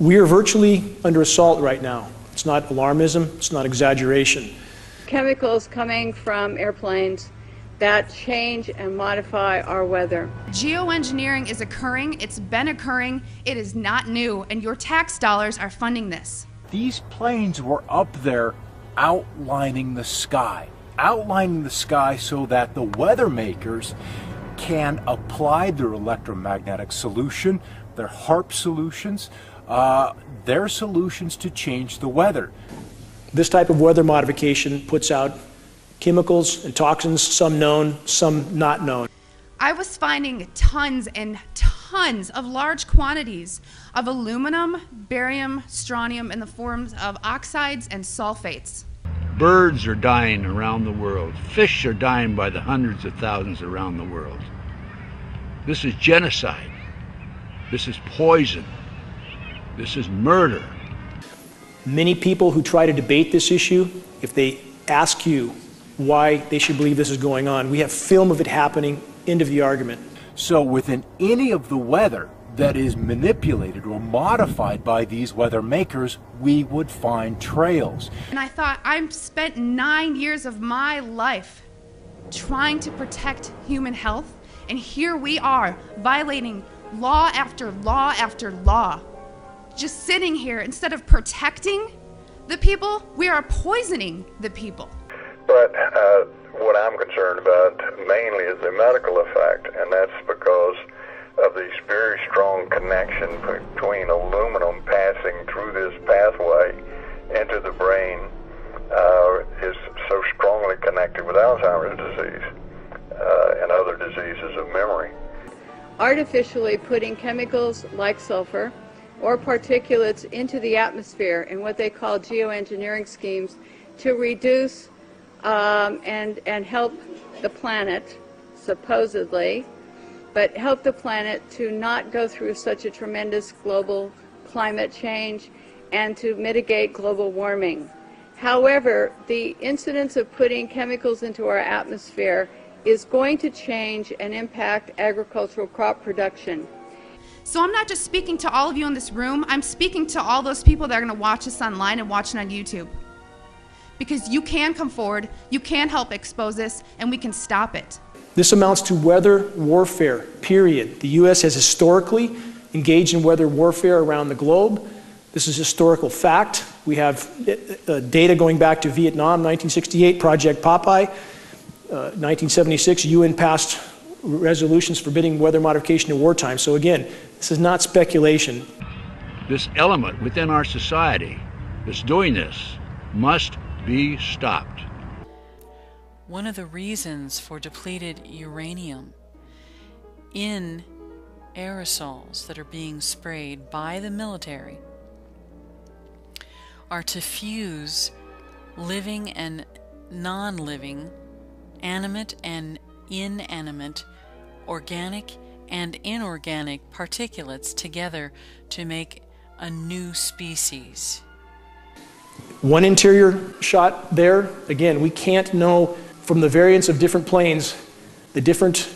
We are virtually under assault right now. It's not alarmism, it's not exaggeration. Chemicals coming from airplanes that change and modify our weather. Geoengineering is occurring, it's been occurring, it is not new, and your tax dollars are funding this. These planes were up there outlining the sky so that the weather makers can apply their electromagnetic solution, their HARP solutions, their solutions to change the weather. This type of weather modification puts out chemicals and toxins, some known, some not known. I was finding tons and tons of large quantities of aluminum, barium, strontium in the forms of oxides and sulfates. Birds are dying around the world. Fish are dying by the hundreds of thousands around the world. This is genocide. This is poison. This is murder. Many people who try to debate this issue, if they ask you why they should believe this is going on, we have film of it happening, end of the argument. So within any of the weather that is manipulated or modified by these weather makers, we would find trails. And I thought, I've spent 9 years of my life trying to protect human health, and here we are violating law after law after law. Just sitting here, instead of protecting the people, we are poisoning the people. But what I'm concerned about mainly is the medical effect, and that's because of this very strong connection between aluminum passing through this pathway into the brain is so strongly connected with Alzheimer's disease and other diseases of memory. Artificially putting chemicals like sulfur or particulates into the atmosphere in what they call geoengineering schemes to reduce and help the planet, supposedly, but help the planet to not go through such a tremendous global climate change and to mitigate global warming. However, the incidence of putting chemicals into our atmosphere is going to change and impact agricultural crop production. So I'm not just speaking to all of you in this room, I'm speaking to all those people that are going to watch this online and watch it on YouTube. Because you can come forward, you can help expose this, and we can stop it. This amounts to weather warfare, period. The U.S. has historically engaged in weather warfare around the globe. This is historical fact. We have data going back to Vietnam, 1968, Project Popeye. 1976, UN passed resolutions forbidding weather modification in wartime. So again, this is not speculation. This element within our society that's doing this must be stopped. One of the reasons for depleted uranium in aerosols that are being sprayed by the military are to fuse living and non-living, animate and inanimate, organic and inorganic particulates together to make a new species. One interior shot there, again, we can't know from the variance of different planes, the different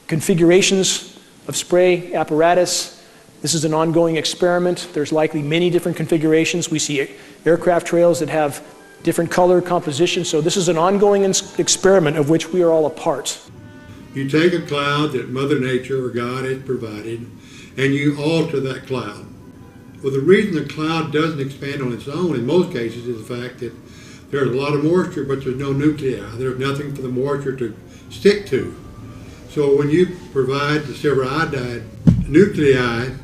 configurations of spray apparatus. This is an ongoing experiment. There's likely many different configurations. We see aircraft trails that have different color composition. So this is an ongoing experiment of which we are all a part. You take a cloud that Mother Nature or God has provided and you alter that cloud. Well, the reason the cloud doesn't expand on its own in most cases is the fact that there's a lot of moisture, but there's no nuclei. There's nothing for the moisture to stick to. So when you provide the silver iodide nuclei,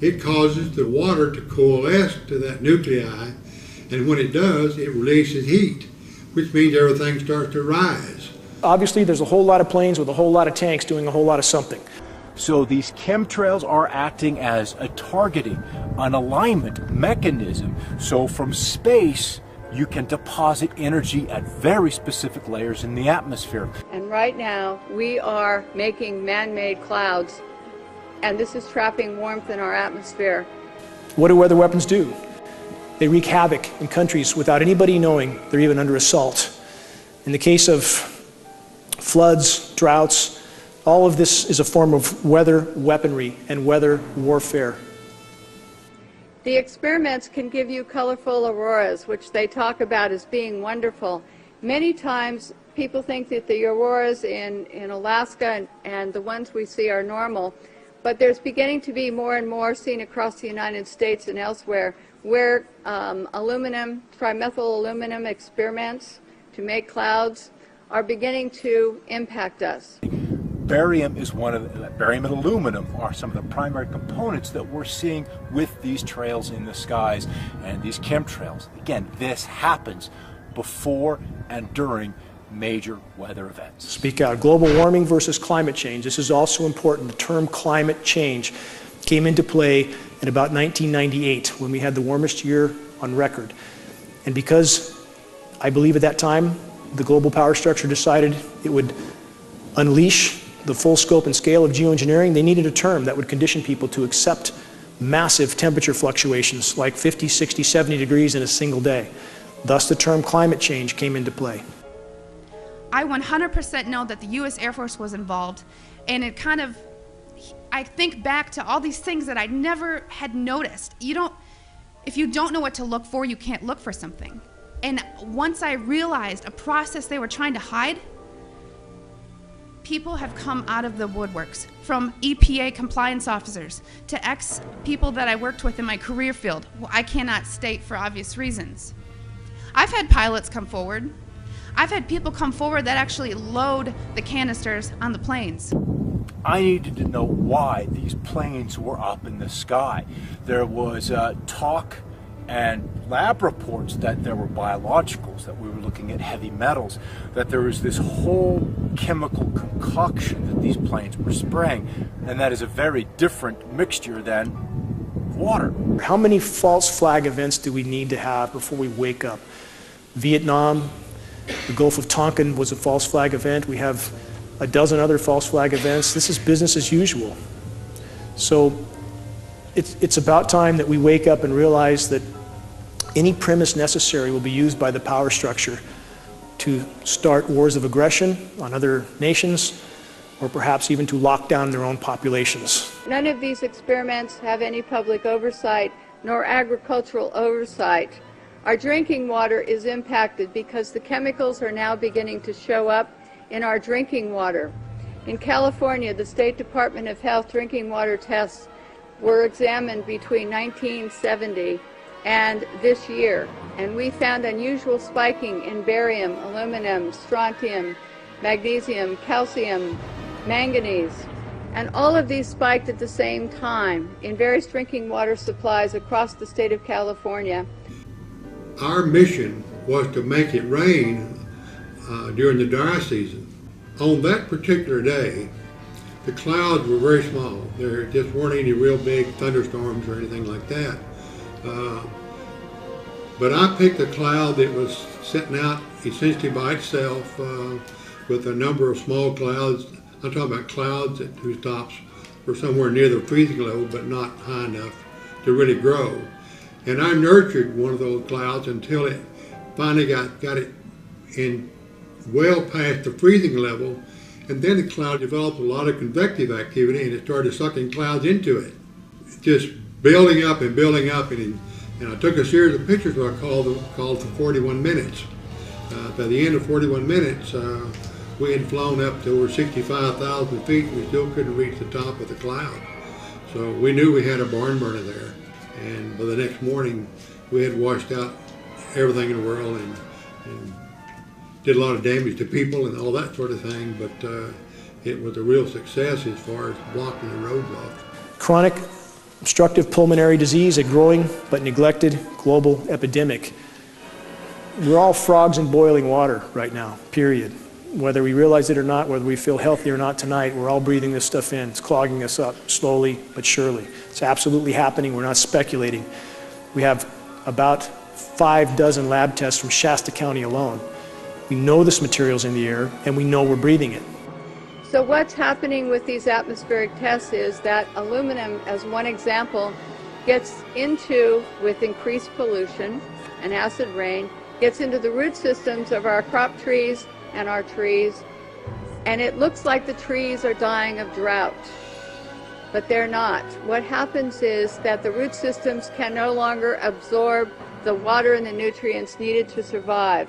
it causes the water to coalesce to that nuclei, and when it does, it releases heat, which means everything starts to rise. Obviously, there's a whole lot of planes with a whole lot of tanks doing a whole lot of something. So these chemtrails are acting as a targeting, an alignment mechanism. So from space, you can deposit energy at very specific layers in the atmosphere. And right now, we are making man-made clouds, and this is trapping warmth in our atmosphere. What do weather weapons do? They wreak havoc in countries without anybody knowing they're even under assault. In the case of floods, droughts, all of this is a form of weather weaponry and weather warfare. The experiments can give you colorful auroras, which they talk about as being wonderful. Many times people think that the auroras in Alaska and the ones we see are normal, but there's beginning to be more and more seen across the United States and elsewhere where aluminum, trimethyl aluminum experiments to make clouds are beginning to impact us. Barium and aluminum are some of the primary components that we're seeing with these trails in the skies and these chemtrails. Again, this happens before and during major weather events. Speak out. Global warming versus climate change. This is also important. The term climate change came into play in about 1998 when we had the warmest year on record. And because I believe at that time the global power structure decided it would unleash the full scope and scale of geoengineering, they needed a term that would condition people to accept massive temperature fluctuations like 50, 60, 70 degrees in a single day. Thus the term climate change came into play. I 100% know that the U.S. Air Force was involved, and it kind of, I think back to all these things that I never had noticed. If you don't know what to look for, you can't look for something. And once I realized a process they were trying to hide, people have come out of the woodworks, from EPA compliance officers to ex-people that I worked with in my career field. Well, I cannot state for obvious reasons. I've had pilots come forward. I've had people come forward that actually load the canisters on the planes. I needed to know why these planes were up in the sky. There was talk and lab reports that there were biologicals, that we were looking at heavy metals, that there was this whole chemical concoction that these planes were spraying, and that is a very different mixture than water. How many false flag events do we need to have before we wake up? Vietnam, the Gulf of Tonkin was a false flag event. We have a dozen other false flag events. This is business as usual. So it's about time that we wake up and realize that any premise necessary will be used by the power structure to start wars of aggression on other nations, or perhaps even to lock down their own populations. None of these experiments have any public oversight nor agricultural oversight. Our drinking water is impacted because the chemicals are now beginning to show up in our drinking water. In California, the State Department of Health drinking water tests were examined between 1970 and this year, and we found unusual spiking in barium, aluminum, strontium, magnesium, calcium, manganese, and all of these spiked at the same time in various drinking water supplies across the state of California. Our mission was to make it rain during the dry season. On that particular day, the clouds were very small. There just weren't any real big thunderstorms or anything like that. But I picked a cloud that was sitting out essentially by itself with a number of small clouds. I'm talking about clouds whose tops were somewhere near the freezing level but not high enough to really grow. And I nurtured one of those clouds until it finally got it in well past the freezing level, and then the cloud developed a lot of convective activity and it started sucking clouds into it. Just building up and building up, and I took a series of pictures what I called for 41 minutes. By the end of 41 minutes, we had flown up to over 65,000 feet and we still couldn't reach the top of the cloud. So we knew we had a barn burner there. And by the next morning, we had washed out everything in the world and did a lot of damage to people and all that sort of thing, but it was a real success as far as blocking the roads off. Chronic obstructive pulmonary disease, a growing but neglected global epidemic. We're all frogs in boiling water right now, period. Whether we realize it or not, whether we feel healthy or not tonight, we're all breathing this stuff in. It's clogging us up slowly but surely. It's absolutely happening. We're not speculating. We have about 6 lab tests from Shasta County alone. We know this material's in the air, and we know we're breathing it. So what's happening with these atmospheric tests is that aluminum, as one example, gets into, with increased pollution and acid rain, gets into the root systems of our crop trees and our trees, and it looks like the trees are dying of drought. but they're not. What happens is that the root systems can no longer absorb the water and the nutrients needed to survive.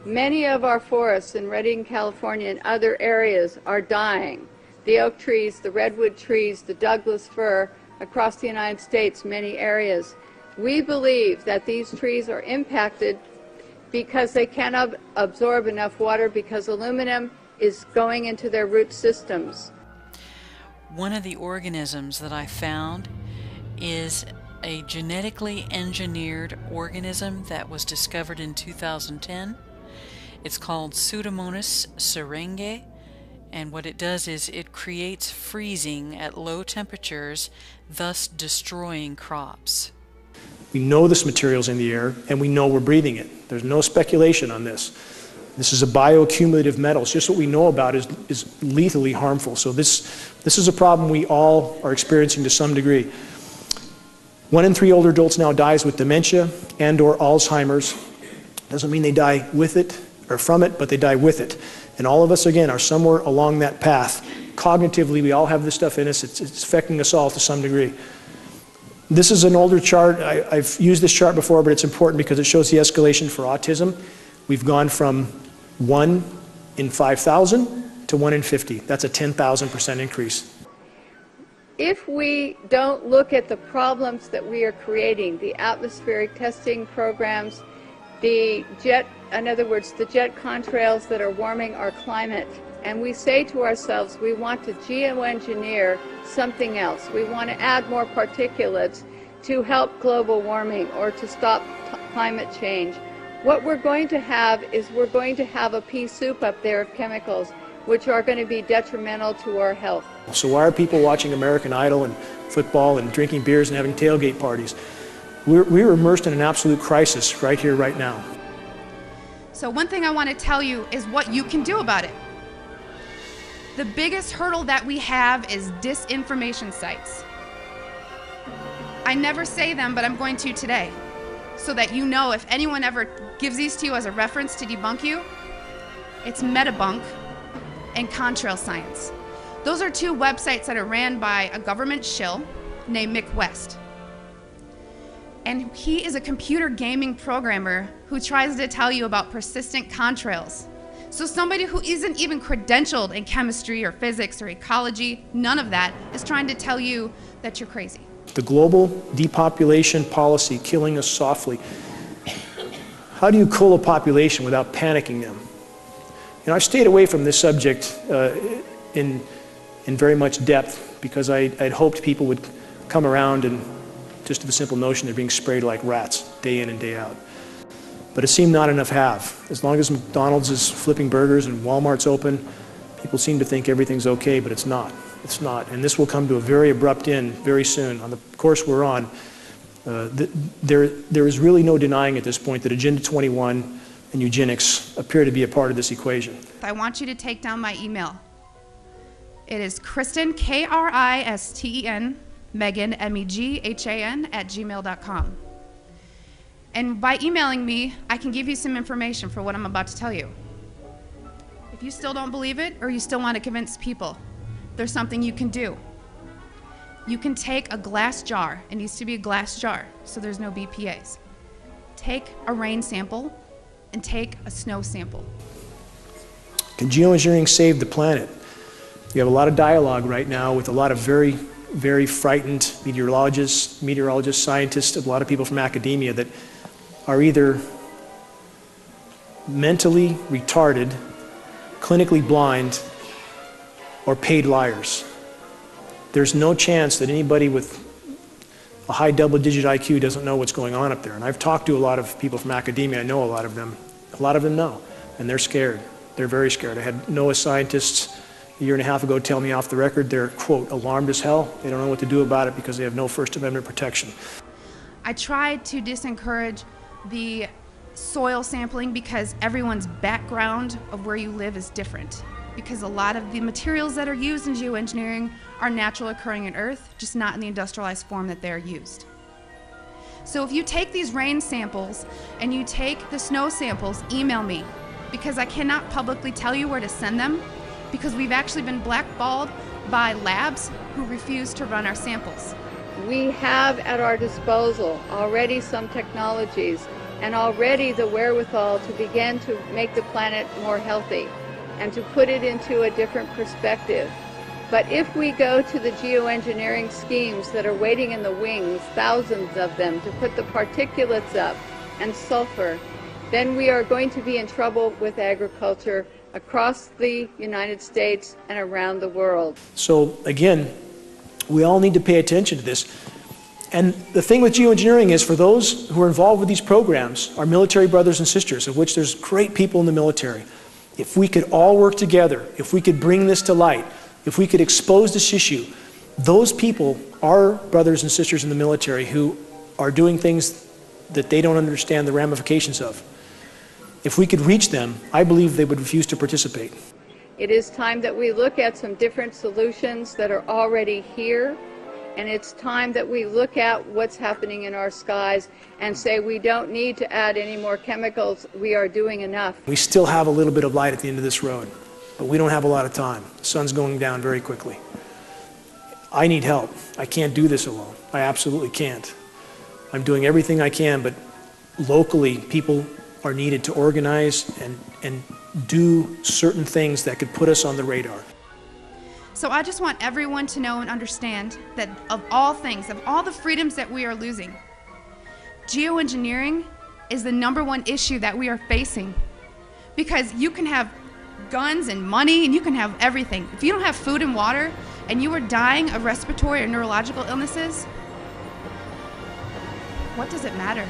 Many of our forests in Redding, California and other areas are dying. The oak trees, the redwood trees, the Douglas fir across the United States, many areas. We believe that these trees are impacted because they cannot absorb enough water because aluminum is going into their root systems. One of the organisms that I found is a genetically engineered organism that was discovered in 2010. It's called Pseudomonas syringae, and what it does is it creates freezing at low temperatures, thus destroying crops. We know this material's in the air, and we know we're breathing it. There's no speculation on this. This is a bioaccumulative metal. It's just what we know about is lethally harmful. So this is a problem we all are experiencing to some degree. 1 in 3 older adults now dies with dementia and/or Alzheimer's. Doesn't mean they die with it or from it, but they die with it. And all of us, again, are somewhere along that path. Cognitively, we all have this stuff in us. It's affecting us all to some degree. This is an older chart. I've used this chart before, but it's important because it shows the escalation for autism. We've gone from 1 in 5,000 to 1 in 50. That's a 10,000% increase. If we don't look at the problems that we are creating, the atmospheric testing programs, in other words, the jet contrails that are warming our climate, and we say to ourselves, we want to geoengineer something else. We want to add more particulates to help global warming or to stop climate change. What we're going to have is we're going to have a pea soup up there of chemicals which are going to be detrimental to our health. So why are people watching American Idol and football and drinking beers and having tailgate parties? We're immersed in an absolute crisis right here, right now. So one thing I want to tell you is what you can do about it. The biggest hurdle that we have is disinformation sites. I never say them, but I'm going to today, so that you know if anyone ever gives these to you as a reference to debunk you, it's Metabunk and Contrail Science. Those are 2 websites that are ran by a government shill named Mick West. And he is a computer gaming programmer who tries to tell you about persistent contrails. So somebody who isn't even credentialed in chemistry or physics or ecology, none of that, is trying to tell you that you're crazy. The global depopulation policy killing us softly. How do you cool a population without panicking them? You know, I've stayed away from this subject in very much depth because I'd hoped people would come around and just to the simple notion they're being sprayed like rats day in and day out. But it seemed not enough have. As long as McDonald's is flipping burgers and Walmart's open, people seem to think everything's okay, but it's not. It's not. And this will come to a very abrupt end very soon. On the course we're on, there is really no denying at this point that Agenda 21 and eugenics appear to be a part of this equation. I want you to take down my email. It is Kristen, Kristen, Megan, MEGHAN, @gmail.com. And by emailing me, I can give you some information for what I'm about to tell you. If you still don't believe it, or you still want to convince people, there's something you can do. You can take a glass jar. It needs to be a glass jar, so there's no BPAs. Take a rain sample and take a snow sample. Can geoengineering save the planet? You have a lot of dialogue right now with a lot of very, very frightened meteorologists, scientists, a lot of people from academia that are either mentally retarded, clinically blind, or paid liars. There's no chance that anybody with a high double-digit IQ doesn't know what's going on up there. And I've talked to a lot of people from academia. I know a lot of them. A lot of them know, and they're scared. They're very scared. I had NOAA scientists a year and a half ago tell me off the record they're, quote, alarmed as hell. They don't know what to do about it because they have no First Amendment protection. I tried to disencourage the soil sampling because everyone's background of where you live is different. Because a lot of the materials that are used in geoengineering are natural occurring in Earth, just not in the industrialized form that they're used. So if you take these rain samples and you take the snow samples, email me, because I cannot publicly tell you where to send them, because we've actually been blackballed by labs who refuse to run our samples. We have at our disposal already some technologies and already the wherewithal to begin to make the planet more healthy and to put it into a different perspective. But if we go to the geoengineering schemes that are waiting in the wings, thousands of them, to put the particulates up and sulfur, then we are going to be in trouble with agriculture across the United States and around the world. So again, we all need to pay attention to this. And the thing with geoengineering is, for those who are involved with these programs, our military brothers and sisters, of which there's great people in the military, if we could all work together, if we could bring this to light, if we could expose this issue, those people are brothers and sisters in the military who are doing things that they don't understand the ramifications of. If we could reach them, I believe they would refuse to participate. It is time that we look at some different solutions that are already here, and it's time that we look at what's happening in our skies and say we don't need to add any more chemicals, we are doing enough. We still have a little bit of light at the end of this road, but we don't have a lot of time. The sun's going down very quickly. I need help. I can't do this alone. I absolutely can't. I'm doing everything I can, but locally people are needed to organize and do certain things that could put us on the radar. So I just want everyone to know and understand that of all things, of all the freedoms that we are losing, geoengineering is the #1 issue that we are facing. Because you can have guns and money and you can have everything. If you don't have food and water and you are dying of respiratory or neurological illnesses, what does it matter?